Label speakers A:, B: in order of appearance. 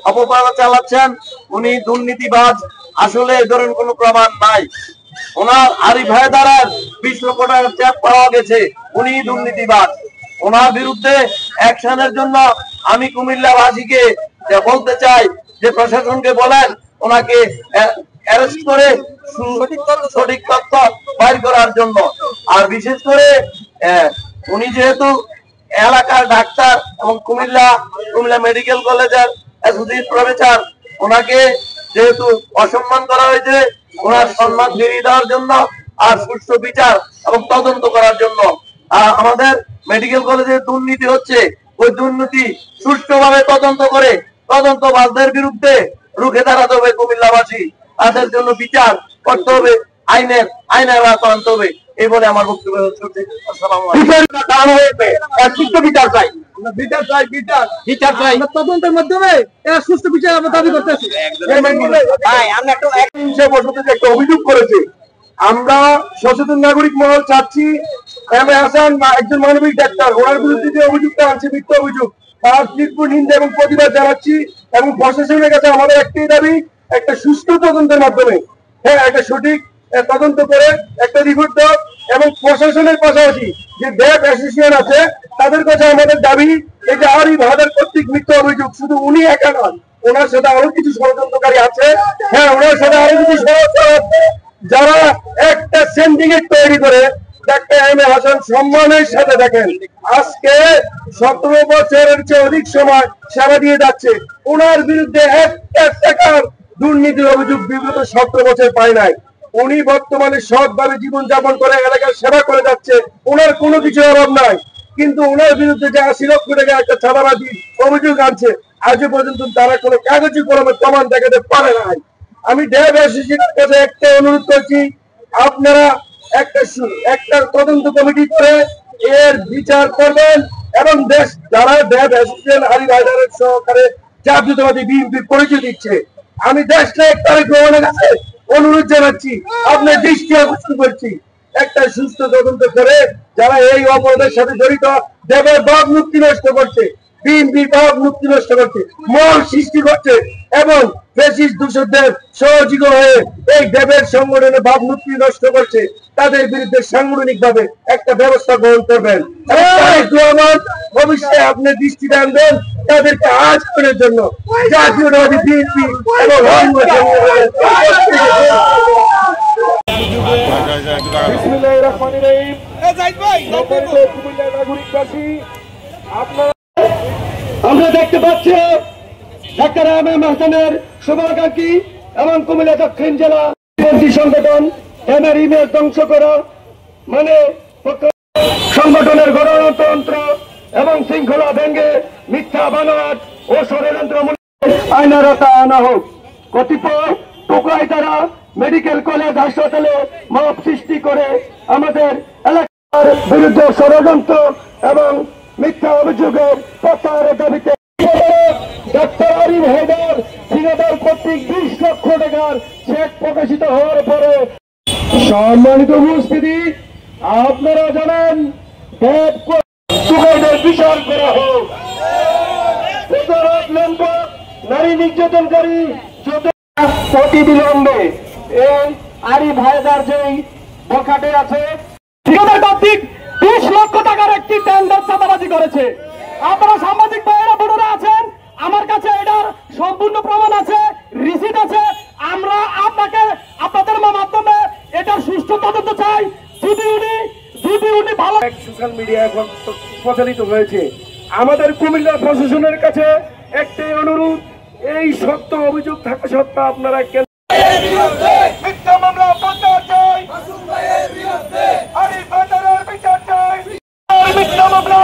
A: অপপ্রচার চালাচ্ছেন, উনি দুর্নীতিবাজ। আসলে এ ধরনের কোনো প্রমাণ নাই। ওনার আরিফ হায়দারের 20 লক্ষ টাকার চেক পাওয়া গেছে, উনি দুর্নীতিবাজ। ওনার বিরুদ্ধে অ্যাকশনের জন্য আমি কুমিল্লাবাসীকে বলতে চাই যে প্রশাসনকে বলেন ওনাকে অ্যারেস্ট করে সঠিক তথ্য বাইর করার জন্য। আর বিশেষ করে উনি যেহেতু এলাকার ডাক্তার এবং কুমিল্লা মেডিকেল কলেজের অ্যাসোসিয়েট প্রফেসর, ওনাকে যেহেতু অসম্মান করা হয়েছে, ওনার সম্মান ফিরিয়ে দেওয়ার জন্য আর সুষ্ঠু বিচার এবং তদন্ত করার জন্য। আমাদের মেডিকেল কলেজে দুর্নীতি হচ্ছে, ওই দুর্নীতি সুষ্ঠুভাবে তদন্ত করে তদন্তবাজদের বিরুদ্ধে রুখে দাঁড়াতে হবে। কুমিল্লাবাসী তাদের জন্য বিচার করতে হবে, আইনের আওতা আনতে হবে। এই বলে আমার বক্তব্য হচ্ছে। আসসালামু আলাইকুম। বিচার চাই, বিচার চাই তদন্তের মাধ্যমে সুষ্ঠু বিচার আমরা দাবি করতেছি। একটা অভিযোগ করেছে, আমরা সচেতন নাগরিক মহল চাচ্ছি একজন মানবিক ডাক্তার, ওনার বিরুদ্ধে যে অভিযোগটা আছে মিথ্যা অভিযোগ, তার তীব্র নিন্দা এবং প্রতিবাদ জানাচ্ছি। এবং প্রশাসনের কাছে আমাদের একটাই দাবি, একটা সুষ্ঠু তদন্তের মাধ্যমে একটা সঠিক তদন্ত করে একটা রিপোর্ট দাও। এবং প্রশাসনের পাশাপাশি যে ড্যাব অ্যাসোসিয়েশন আছে তাদের কাছে আমাদের দাবি, এই যে আরিফ হায়দার কর্তৃক মিথ্যা অভিযোগ, শুধু উনি একা নন, ওনার সাথে আরো কিছু ষড়যন্ত্রকারী আছে। ওনার সাথে আরো কিছু ষড়যন্ত্র, যারা একটা সিন্ডিকেট তৈরি করে ডাক্তার এম এ হাসান সম্মানের সাথে, দেখেন আজকে 17 বছরের চেয়ে অধিক সময় সেবা দিয়ে যাচ্ছে, ওনার বিরুদ্ধে একটা টাকার দুর্নীতির অভিযোগ বিগত 17 বছর পায় নাই। উনি বর্তমানে সৎভাবে জীবনযাপন করে এলাকার সেবা করে যাচ্ছে, ওনার কোনো কিছু অভাব নাই। কিন্তু ওনার বিরুদ্ধে যে 80 লক্ষ টাকা একটা ছাড়াবাজি অভিযোগ আনছে, আজও পর্যন্ত তারা কোনো কাগজে কলমে প্রমাণ দেখাতে পারে নাই। আমি ড্যাব অ্যাসোসিয়েশনের কাছে একটা অনুরোধ করছি, আপনারা একটা তদন্ত কমিটি করে এর বিচার করবেন এবং দেশ যারা ড্যাব অ্যাসোসিয়েশন আরিফ হায়দারের সহকারে জাতীয়তাবাদী বিএনপির পরিচয় দিচ্ছে, আমি দেশ নায়ক তারেক রহমানের কাছে অনুরোধ জানাচ্ছি, আপনার দৃষ্টি আকর্ষণ করছি, একটা সুস্থ তদন্ত করে যারা এই অপরাধের সাথে জড়িত, দেবের ভাব মুক্তি নষ্ট করছে, বিএনপির ভাব মুক্তি নষ্ট করছে, মহল সৃষ্টি করছে এবং ফ্যাসিস্ট দূষকদের সহযোগী হয়ে এই দেবের সংগঠনের ভাব মুক্তি নষ্ট করছে, তাদের বিরুদ্ধে সাংগঠনিক ভাবে একটা ব্যবস্থা গ্রহণ করবেন। ভবিষ্যতে আপনি দৃষ্টি টানবেন তাদেরকে আজ করার জন্য জাতীয়তাবাদী বিএনপি এবং আমরা দেখতে পাচ্ছি ডাক্তার এম এ হাসানের শুভাকাঙ্ক্ষী এবং কুমিল্লা দক্ষিণ জেলা সংগঠন এমের ইমেজ ধ্বংস করা, মানে সংগঠনের গণতন্ত্র এবং শৃঙ্খলা ভেঙে মিথ্যা বানোয়াট ও ষড়যন্ত্রমূলক আইনের আওতা আনা হোক। কতিপয় টোকাই তারা মেডিকেল কলেজ হাসপাতালে মাপ সৃষ্টি করে আমাদের এলাকার বিরুদ্ধে ষড়যন্ত্র এবং মিথ্যা অভিযোগের প্রত্যাহারের দাবিতে ডাক্তার আরিফ হায়দার সিনেদার কর্তৃক 20 লক্ষ টাকার চেক প্রকাশিত হওয়ার পরে সম্মানিত উপস্থিতি, আপনারা জানেন বিচার করা হোক। নারী নির্যাতনকারী প্রতিবিলম্বে এই আরিফ হায়দার যেই বখাটে আছে ঠিকাদার কর্তৃক 20 লক্ষ টাকার একটি টেন্ডার চাঁদাবাজি করেছে। আপনারা সাংবাদিক ভাইয়েরা বোনেরা আছেন, আমার কাছে এটার সম্পূর্ণ প্রমাণ আছে, রিসিট আছে। আমরা আপনাদের মাধ্যমে এটার সুষ্ঠু তদন্ত চাই। যদি উনি ভালো সোশ্যাল মিডিয়া এখন প্রচলিত হয়েছে, আমাদের কুমিল্লা প্রশাসনের কাছে একটাই অনুরোধ, এই সত্য অভিযোগ থাকা সত্ত্বেও আপনারা মিথ্যা মামলা প্রত্যাহার চাই, আরিফ হায়দারের বিচার চাই, মিথ্যা মামলা